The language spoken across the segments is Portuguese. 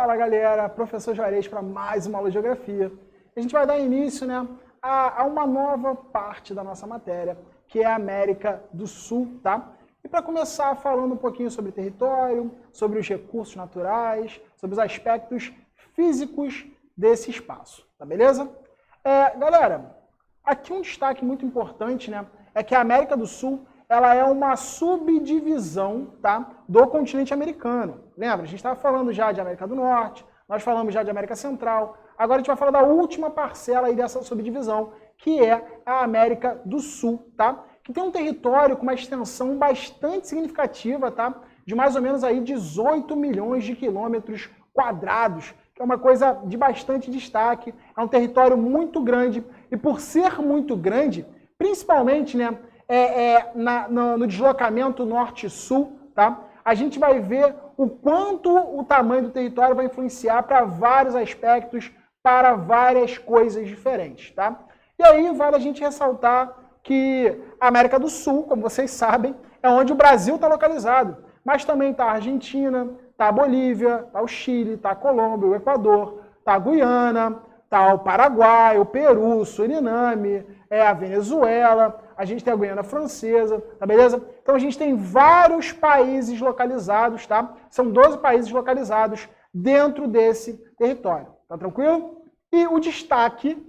Fala galera, professor Juarez para mais uma aula de Geografia. A gente vai dar início a uma nova parte da nossa matéria, que é a América do Sul, tá? E para começar falando um pouquinho sobre território, sobre os recursos naturais, sobre os aspectos físicos desse espaço, tá beleza? Galera, aqui um destaque muito importante, é que a América do Sul ela é uma subdivisão, tá, do continente americano. Lembra? A gente estava falando já de América do Norte, nós falamos já de América Central, agora a gente vai falar da última parcela aí dessa subdivisão, que é a América do Sul, tá? Que tem um território com uma extensão bastante significativa, tá? De mais ou menos aí 18 milhões de quilômetros quadrados, que é uma coisa de bastante destaque, é um território muito grande, e por ser muito grande, principalmente, no deslocamento norte-sul, tá? A gente vai ver o quanto o tamanho do território vai influenciar para vários aspectos, para várias coisas diferentes, tá? E aí vale a gente ressaltar que a América do Sul, como vocês sabem, é onde o Brasil está localizado, mas também está a Argentina, está a Bolívia, está o Chile, está a Colômbia, o Equador, está a Guiana, está o Paraguai, o Peru, o Suriname, a Venezuela, a gente tem a Guiana Francesa, tá beleza? Então a gente tem vários países localizados, tá? São 12 países localizados dentro desse território, tá tranquilo? E o destaque,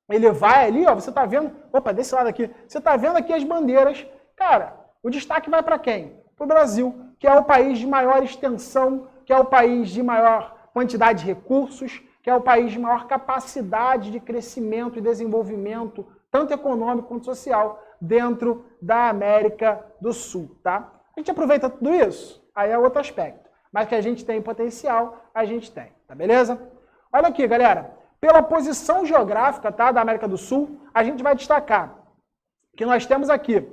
ele vai ali, ó, você tá vendo, opa, desse lado aqui, você tá vendo aqui as bandeiras, cara, o destaque vai para quem? Para o Brasil, que é o país de maior extensão, que é o país de maior quantidade de recursos, que é o país de maior capacidade de crescimento e desenvolvimento, tanto econômico quanto social, dentro da América do Sul, tá? A gente aproveita tudo isso? Aí é outro aspecto. Mas que a gente tem potencial, a gente tem, tá beleza? Olha aqui, galera. Pela posição geográfica, tá, da América do Sul, a gente vai destacar que nós temos aqui,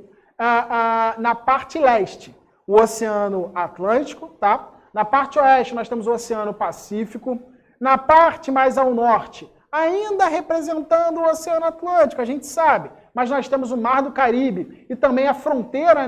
na parte leste, o Oceano Atlântico, tá? Na parte oeste, nós temos o Oceano Pacífico. Na parte mais ao norte, ainda representando o Oceano Atlântico, a gente sabe, mas nós temos o Mar do Caribe e também a fronteira,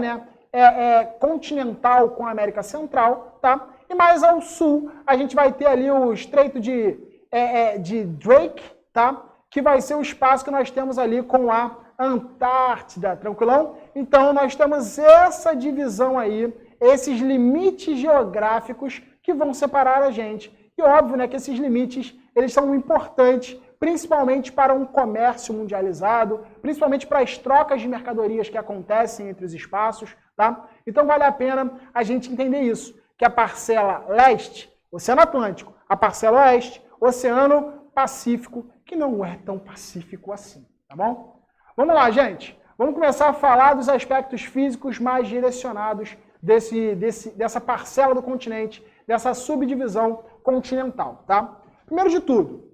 continental com a América Central, tá? E mais ao sul, a gente vai ter ali o Estreito de Drake, tá? Que vai ser o espaço que nós temos ali com a Antártida, tranquilão? Então, nós temos essa divisão aí, esses limites geográficos que vão separar a gente. E óbvio, que esses limites, eles são importantes, principalmente para um comércio mundializado, principalmente para as trocas de mercadorias que acontecem entre os espaços, tá? Então vale a pena a gente entender isso, que a parcela leste, Oceano Atlântico, a parcela oeste, Oceano Pacífico, que não é tão pacífico assim, tá bom? Vamos lá, gente. Vamos começar a falar dos aspectos físicos mais direcionados dessa parcela do continente, dessa subdivisão continental, tá? Primeiro de tudo,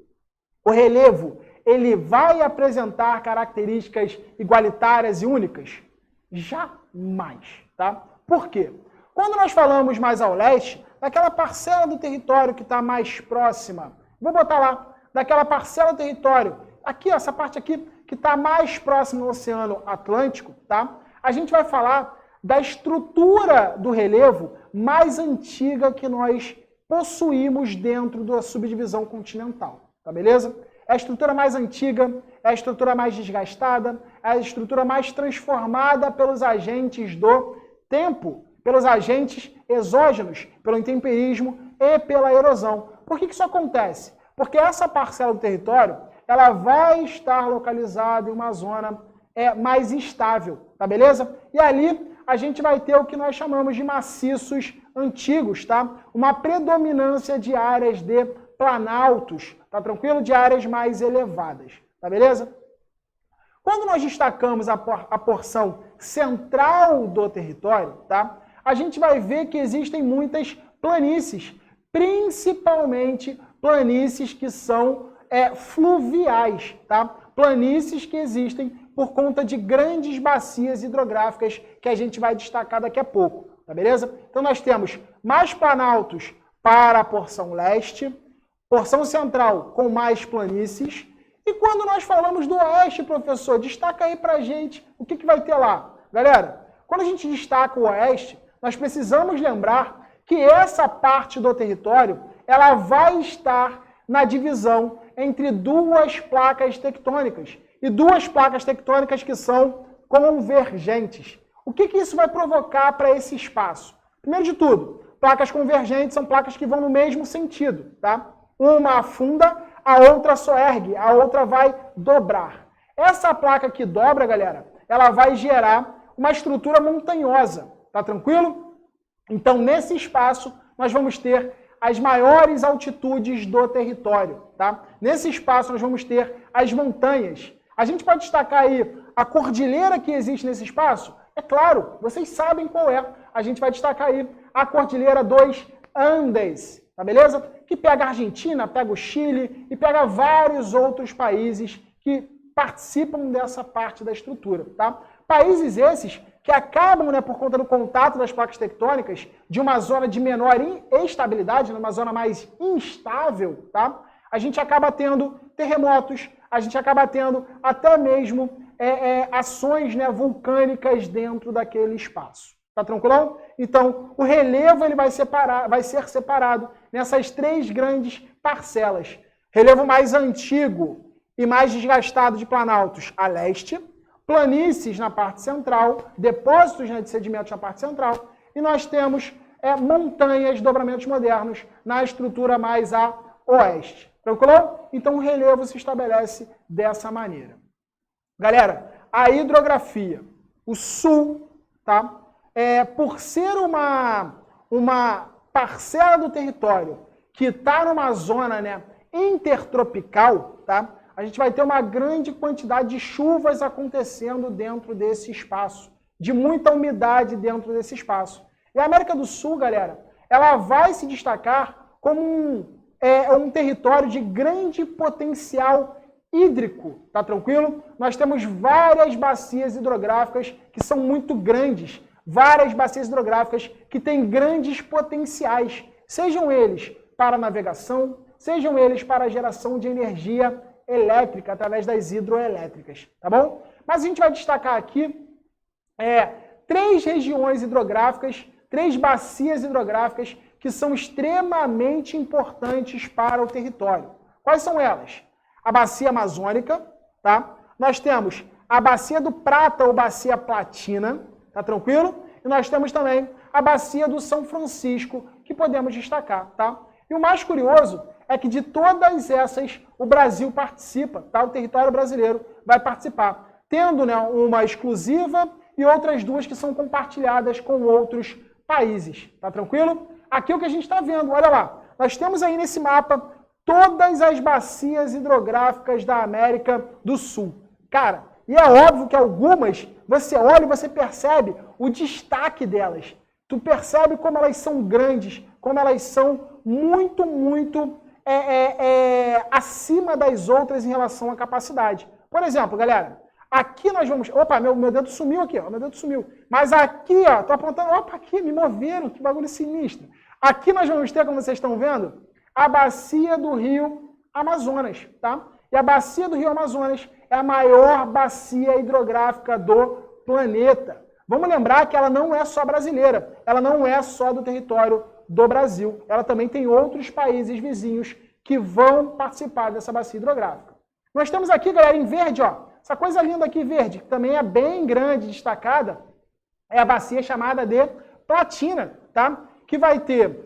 o relevo, ele vai apresentar características igualitárias e únicas? Jamais, tá? Por quê? Quando nós falamos mais ao leste, daquela parcela do território que está mais próxima, vou botar lá, daquela parcela do território, aqui, essa parte aqui, que está mais próxima do Oceano Atlântico, tá? A gente vai falar da estrutura do relevo mais antiga que nós possuímos dentro da subdivisão continental, tá beleza? É a estrutura mais antiga, é a estrutura mais desgastada, é a estrutura mais transformada pelos agentes do tempo, pelos agentes exógenos, pelo intemperismo e pela erosão. Por que isso acontece? Porque essa parcela do território, ela vai estar localizada em uma zona mais instável, tá beleza? E ali a gente vai ter o que nós chamamos de maciços antigos, tá? Uma predominância de áreas de planaltos, tá tranquilo? De áreas mais elevadas, tá beleza? Quando nós destacamos a porção central do território, tá? A gente vai ver que existem muitas planícies, principalmente planícies que são fluviais, tá? Planícies que existem por conta de grandes bacias hidrográficas que a gente vai destacar daqui a pouco, tá beleza? Então nós temos mais planaltos para a porção leste, porção central com mais planícies, e quando nós falamos do oeste, professor, destaca aí pra gente o que vai ter lá. Galera, quando a gente destaca o oeste, nós precisamos lembrar que essa parte do território, ela vai estar na divisão entre duas placas tectônicas. E duas placas tectônicas que são convergentes. O que isso vai provocar para esse espaço? Primeiro de tudo, placas convergentes são placas que vão no mesmo sentido, tá? Uma afunda, a outra só ergue, a outra vai dobrar. Essa placa que dobra, galera, ela vai gerar uma estrutura montanhosa, tá tranquilo? Então, nesse espaço, nós vamos ter as maiores altitudes do território, tá? Nesse espaço, nós vamos ter as montanhas. A gente pode destacar aí a cordilheira que existe nesse espaço? É claro, vocês sabem qual é. A gente vai destacar aí a Cordilheira dos Andes, tá beleza? Que pega a Argentina, pega o Chile e pega vários outros países que participam dessa parte da estrutura, tá? Países esses que acabam, né, por conta do contato das placas tectônicas, de uma zona de menor estabilidade, uma zona mais instável, tá? A gente acaba tendo terremotos, a gente acaba tendo até mesmo ações, né, vulcânicas dentro daquele espaço. Tá tranquilão? Então, o relevo ele vai ser separado nessas três grandes parcelas. Relevo mais antigo e mais desgastado de planaltos a leste, planícies na parte central, depósitos, né, de sedimentos na parte central, e nós temos montanhas, dobramentos modernos na estrutura mais a oeste. Tranquilão? Então, o relevo se estabelece dessa maneira. Galera, a hidrografia, o sul, tá? Por ser uma parcela do território que está numa zona, né, intertropical, tá? A gente vai ter uma grande quantidade de chuvas acontecendo dentro desse espaço, de muita umidade dentro desse espaço. E a América do Sul, galera, ela vai se destacar como um território de grande potencial hídrico, tá tranquilo? Nós temos várias bacias hidrográficas que são muito grandes, várias bacias hidrográficas que têm grandes potenciais, sejam eles para navegação, sejam eles para a geração de energia elétrica através das hidroelétricas, tá bom? Mas a gente vai destacar aqui três regiões hidrográficas, três bacias hidrográficas que são extremamente importantes para o território. Quais são elas? A bacia amazônica, tá? Nós temos a bacia do Prata ou bacia Platina, tá tranquilo? E nós temos também a bacia do São Francisco, que podemos destacar, tá? E o mais curioso é que de todas essas o Brasil participa, tá? O território brasileiro vai participar, tendo, né, uma exclusiva e outras duas que são compartilhadas com outros países, tá tranquilo? Aqui é o que a gente está vendo, olha lá. Nós temos aí nesse mapa todas as bacias hidrográficas da América do Sul. Cara, e é óbvio que algumas, você olha e você percebe o destaque delas. Tu percebe como elas são grandes, como elas são muito, muito acima das outras em relação à capacidade. Por exemplo, galera, aqui nós vamos... Opa, meu dedo sumiu aqui, ó, meu dedo sumiu. Mas aqui, ó, tô apontando... Opa, aqui, me moveram, que bagulho sinistro. Aqui nós vamos ter, como vocês estão vendo, a bacia do Rio Amazonas, tá? E a bacia do Rio Amazonas é a maior bacia hidrográfica do planeta. Vamos lembrar que ela não é só brasileira, ela não é só do território do Brasil. Ela também tem outros países vizinhos que vão participar dessa bacia hidrográfica. Nós temos aqui, galera, em verde, ó, essa coisa linda aqui verde, que também é bem grande, destacada, é a bacia chamada de Platina, tá? Que vai ter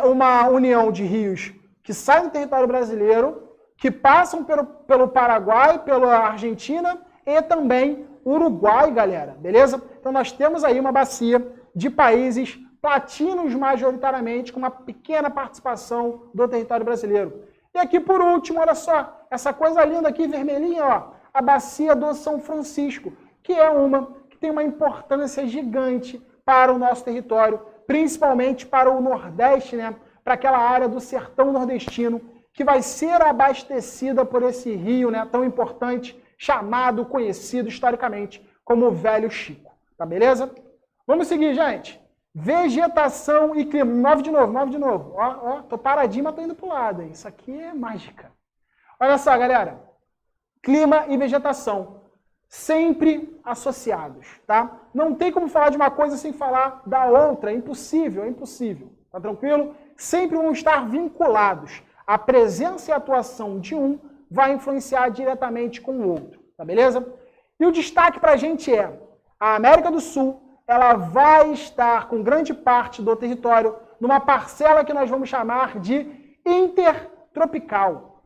uma união de rios que saem do território brasileiro, que passam pelo Paraguai, pela Argentina e também Uruguai, galera, beleza? Então nós temos aí uma bacia de países platinos majoritariamente, com uma pequena participação do território brasileiro. E aqui por último, olha só, essa coisa linda aqui, vermelhinha, ó, a bacia do São Francisco, que é que tem uma importância gigante para o nosso território, principalmente para o Nordeste, né? Para aquela área do sertão nordestino, que vai ser abastecida por esse rio, né, tão importante, chamado, conhecido historicamente como o Velho Chico. Tá beleza? Vamos seguir, gente. Vegetação e clima. 9 de novo. Ó, tô paradinho, mas tô indo pro lado, hein? Isso aqui é mágica. Olha só, galera. Clima e vegetação. Sempre associados, tá? Não tem como falar de uma coisa sem falar da outra. É impossível, é impossível. Tá tranquilo? sempre vão estar vinculados. A presença e a atuação de um vai influenciar diretamente com o outro, tá beleza? E o destaque para a gente é, a América do Sul, ela vai estar com grande parte do território numa parcela que nós vamos chamar de intertropical.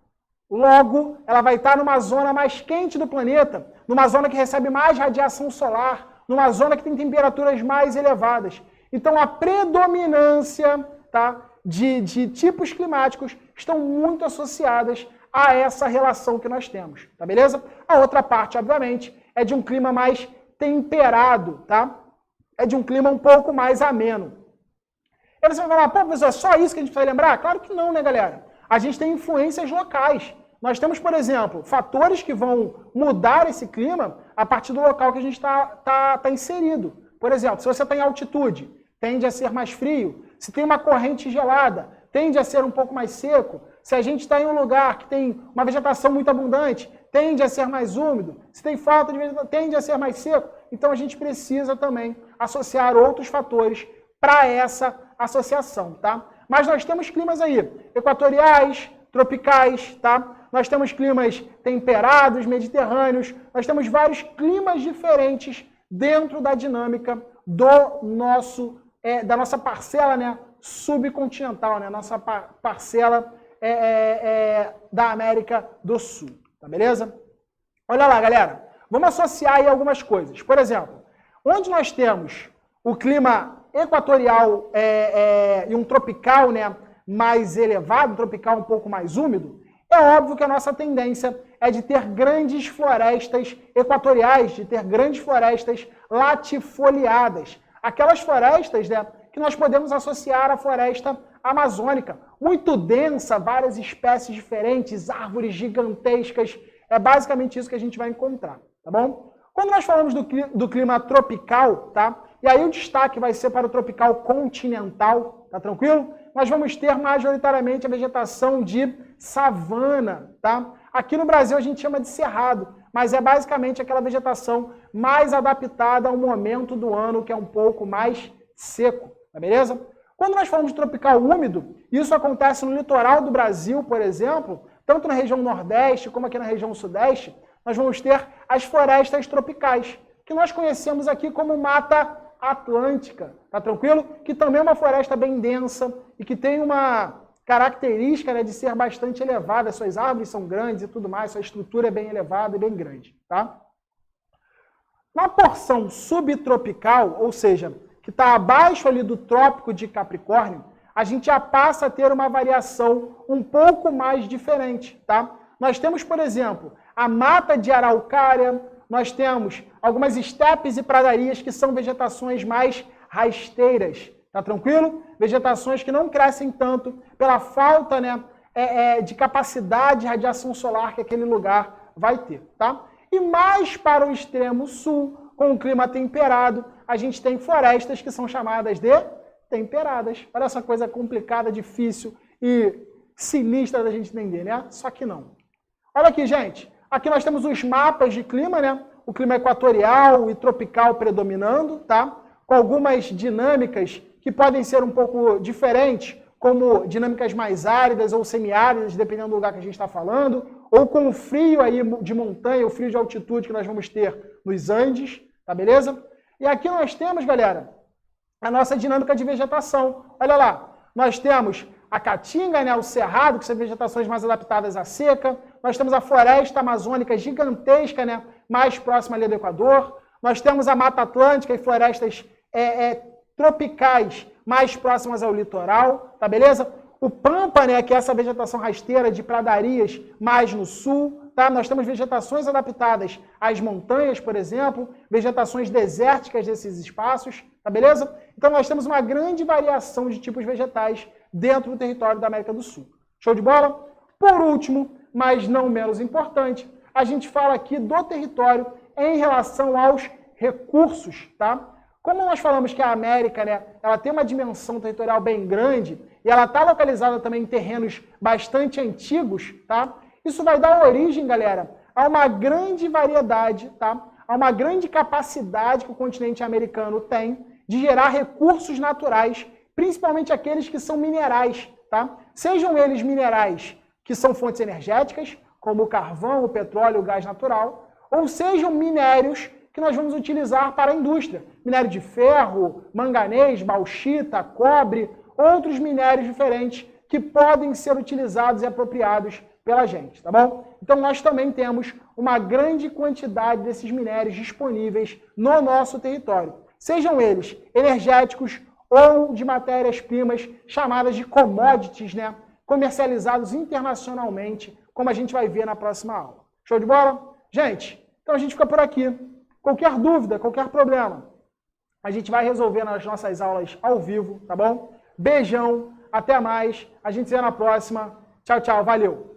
Logo, ela vai estar numa zona mais quente do planeta, numa zona que recebe mais radiação solar, numa zona que tem temperaturas mais elevadas. Então, a predominância, tá, de tipos climáticos estão muito associadas a essa relação que nós temos, tá beleza? A outra parte, obviamente, é de um clima mais temperado, tá? É de um clima um pouco mais ameno. E você vai falar, pô, professor, é só isso que a gente precisa lembrar? Claro que não, né, galera? A gente tem influências locais. Nós temos, por exemplo, fatores que vão mudar esse clima a partir do local que a gente está inserido. Por exemplo, se você está em altitude, tende a ser mais frio. Se tem uma corrente gelada, tende a ser um pouco mais seco. Se a gente está em um lugar que tem uma vegetação muito abundante, tende a ser mais úmido. Se tem falta de vegetação, tende a ser mais seco. Então a gente precisa também associar outros fatores para essa associação, tá? Mas nós temos climas aí, equatoriais, tropicais, tá? Nós temos climas temperados, mediterrâneos, nós temos vários climas diferentes dentro da dinâmica do nosso, da nossa parcela, né, subcontinental, né, nossa parcela da América do Sul, tá beleza? Olha lá, galera, vamos associar aí algumas coisas. Por exemplo, onde nós temos o clima equatorial e um tropical, né, mais elevado, um tropical um pouco mais úmido, é óbvio que a nossa tendência é de ter grandes florestas equatoriais, de ter grandes florestas latifoliadas. Aquelas florestas, né, que nós podemos associar à floresta amazônica, muito densa, várias espécies diferentes, árvores gigantescas. É basicamente isso que a gente vai encontrar, tá bom? Quando nós falamos do clima tropical, tá? E aí o destaque vai ser para o tropical continental, tá tranquilo? Nós vamos ter majoritariamente a vegetação de savana, tá? Aqui no Brasil a gente chama de cerrado, mas é basicamente aquela vegetação mais adaptada ao momento do ano, que é um pouco mais seco, tá beleza? Quando nós falamos de tropical úmido, isso acontece no litoral do Brasil, por exemplo, tanto na região nordeste como aqui na região sudeste, nós vamos ter as florestas tropicais, que nós conhecemos aqui como Mata Atlântica, tá tranquilo? Que também é uma floresta bem densa e que tem uma característica, né, de ser bastante elevada, suas árvores são grandes e tudo mais, sua estrutura é bem elevada e bem grande, tá? Na porção subtropical, ou seja, que está abaixo ali do Trópico de Capricórnio, a gente já passa a ter uma variação um pouco mais diferente, tá? Nós temos, por exemplo, a mata de araucária, nós temos algumas estepes e pradarias que são vegetações mais rasteiras, tá tranquilo? Vegetações que não crescem tanto pela falta, né, de capacidade de radiação solar que aquele lugar vai ter, tá? E mais para o extremo sul, com o clima temperado, a gente tem florestas que são chamadas de temperadas. Olha essa coisa complicada, difícil e sinistra da gente entender, né? Só que não. Olha aqui, gente. Aqui nós temos os mapas de clima, né? O clima equatorial e tropical predominando, tá? Com algumas dinâmicas que podem ser um pouco diferentes, como dinâmicas mais áridas ou semiáridas, dependendo do lugar que a gente está falando, ou com o frio aí de montanha, o frio de altitude que nós vamos ter nos Andes, tá beleza? E aqui nós temos, galera, a nossa dinâmica de vegetação. Olha lá, nós temos a caatinga, né, o cerrado, que são vegetações mais adaptadas à seca. Nós temos a floresta amazônica gigantesca, né, mais próxima ali do Equador. Nós temos a Mata Atlântica e florestas tropicais mais próximas ao litoral, tá beleza? O Pampa, né, que é essa vegetação rasteira de pradarias mais no sul, tá? Nós temos vegetações adaptadas às montanhas, por exemplo, vegetações desérticas desses espaços, tá beleza? Então nós temos uma grande variação de tipos vegetais dentro do território da América do Sul. Show de bola? Por último, mas não menos importante, a gente fala aqui do território em relação aos recursos, tá? Como nós falamos que a América, né, ela tem uma dimensão territorial bem grande e ela está localizada também em terrenos bastante antigos, tá? Isso vai dar origem, galera, a uma grande variedade, tá? A uma grande capacidade que o continente americano tem de gerar recursos naturais principalmente aqueles que são minerais, tá? Sejam eles minerais que são fontes energéticas, como o carvão, o petróleo, o gás natural, ou sejam minérios que nós vamos utilizar para a indústria. Minério de ferro, manganês, bauxita, cobre, outros minérios diferentes que podem ser utilizados e apropriados pela gente, tá bom? Então nós também temos uma grande quantidade desses minérios disponíveis no nosso território. Sejam eles energéticos ou de matérias-primas chamadas de commodities, né? Comercializados internacionalmente, como a gente vai ver na próxima aula. Show de bola? Gente, então a gente fica por aqui. Qualquer dúvida, qualquer problema, a gente vai resolver nas nossas aulas ao vivo, tá bom? Beijão, até mais, a gente se vê na próxima. Tchau, tchau, valeu!